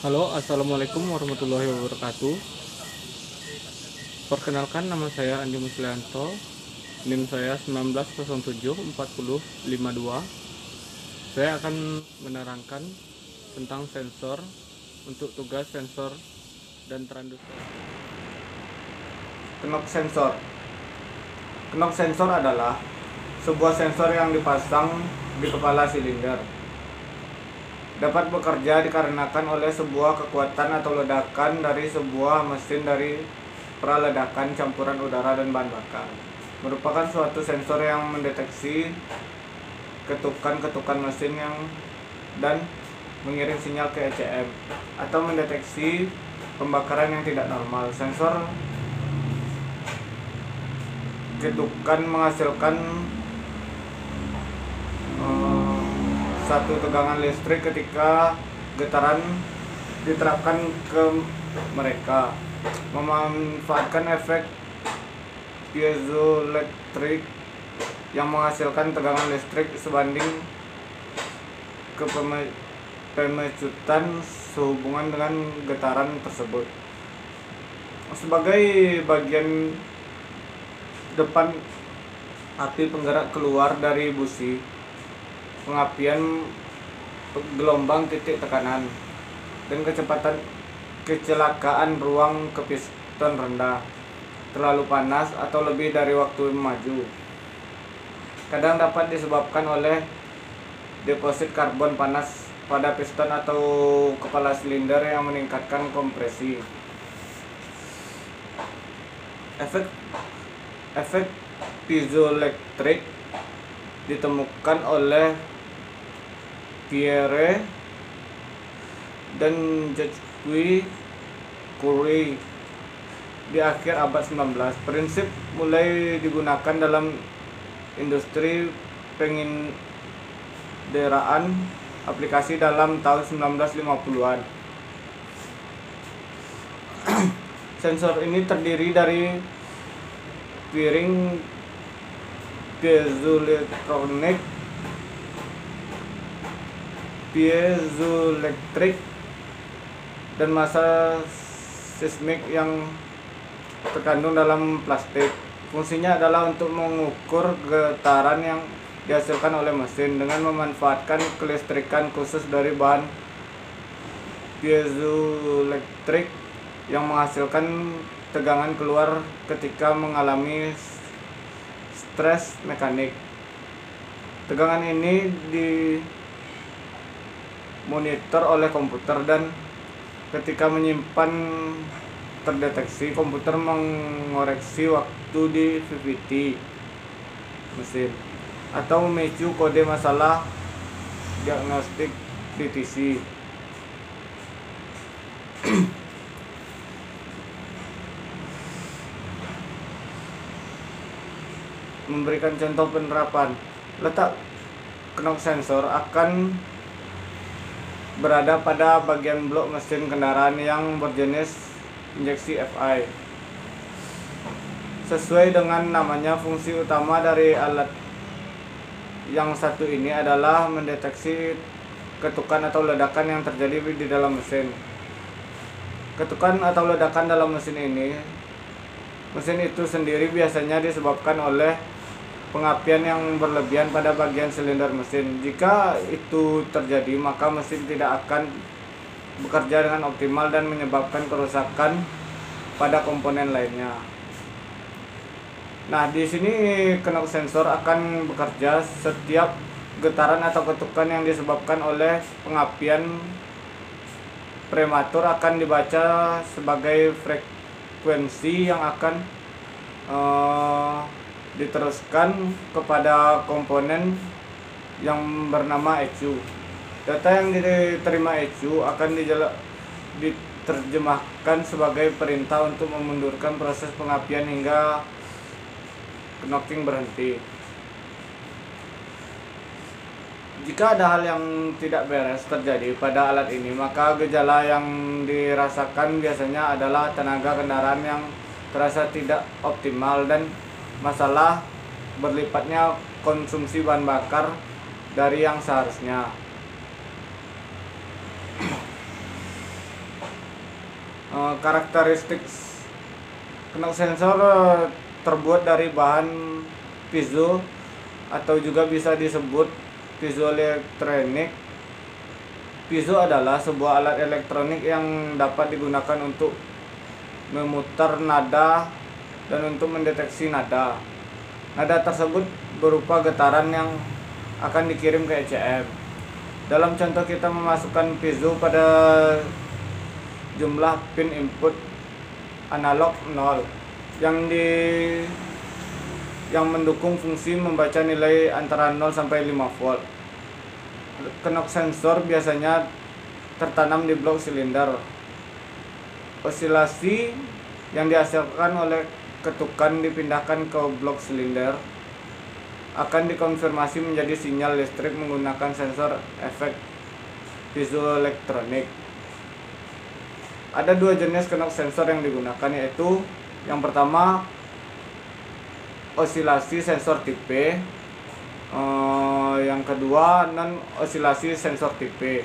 Halo, assalamualaikum warahmatullahi wabarakatuh. Perkenalkan, nama saya Andi Muslianto. NIM saya 19074052. Saya akan menerangkan tentang sensor untuk tugas sensor dan transducer. Knock sensor. Knock sensor adalah sebuah sensor yang dipasang di kepala silinder. Dapat bekerja dikarenakan oleh sebuah kekuatan atau ledakan dari sebuah mesin dari praledakan campuran udara dan bahan bakar. Merupakan suatu sensor yang mendeteksi ketukan-ketukan mesin dan mengirim sinyal ke ECM atau mendeteksi pembakaran yang tidak normal. Sensor ketukan menghasilkan satu tegangan listrik ketika getaran diterapkan ke mereka, memanfaatkan efek piezoelektrik yang menghasilkan tegangan listrik sebanding ke pemecutan sehubungan dengan getaran tersebut. Sebagai bagian depan api penggerak keluar dari busi pengapian gelombang titik tekanan dan kecepatan kecelakaan ruang ke piston rendah, terlalu panas atau lebih dari waktu maju. Kadang dapat disebabkan oleh deposit karbon panas pada piston atau kepala silinder yang meningkatkan kompresi. Efek piezoelektrik ditemukan oleh Pierre dan Jacques Curie di akhir abad 19. Prinsip mulai digunakan dalam industri penginderaan aplikasi dalam tahun 1950-an. Sensor ini terdiri dari piring piezoelektrik dan massa seismik yang terkandung dalam plastik. Fungsinya adalah untuk mengukur getaran yang dihasilkan oleh mesin dengan memanfaatkan kelistrikan khusus dari bahan piezoelektrik yang menghasilkan tegangan keluar ketika mengalami stres mekanik. Tegangan ini dimonitor oleh komputer dan ketika menyimpan terdeteksi, komputer mengoreksi waktu di VVT mesin atau memicu kode masalah diagnostik DTC. Memberikan contoh penerapan. Letak knock sensor akan berada pada bagian blok mesin kendaraan yang berjenis injeksi FI. Sesuai dengan namanya, fungsi utama dari alat yang satu ini adalah mendeteksi ketukan atau ledakan yang terjadi di dalam mesin. Ketukan atau ledakan dalam mesin itu sendiri biasanya disebabkan oleh pengapian yang berlebihan pada bagian silinder mesin. Jika itu terjadi, maka mesin tidak akan bekerja dengan optimal dan menyebabkan kerusakan pada komponen lainnya. Nah, di sini knock sensor akan bekerja setiap getaran atau ketukan yang disebabkan oleh pengapian prematur akan dibaca sebagai frekuensi yang akan diteruskan kepada komponen yang bernama ECU. Data yang diterima ECU akan diterjemahkan sebagai perintah untuk memundurkan proses pengapian hingga knocking berhenti. Jika ada hal yang tidak beres terjadi pada alat ini, maka gejala yang dirasakan biasanya adalah tenaga kendaraan yang terasa tidak optimal dan masalah berlipatnya konsumsi bahan bakar dari yang seharusnya. Karakteristik knock sensor terbuat dari bahan piezo atau juga bisa disebut piezoelektronik. Piezo adalah sebuah alat elektronik yang dapat digunakan untuk memutar nada dan untuk mendeteksi nada. Nada tersebut berupa getaran yang akan dikirim ke ECM. Dalam contoh, kita memasukkan piezo pada jumlah pin input analog 0 yang mendukung fungsi membaca nilai antara 0 sampai 5 volt. Knock sensor biasanya tertanam di blok silinder. Osilasi yang dihasilkan oleh ketukan dipindahkan ke blok silinder akan dikonfirmasi menjadi sinyal listrik menggunakan sensor efek piezoelektronik. Ada dua jenis knock sensor yang digunakan, yaitu yang pertama osilasi sensor tipe, yang kedua non osilasi sensor tipe.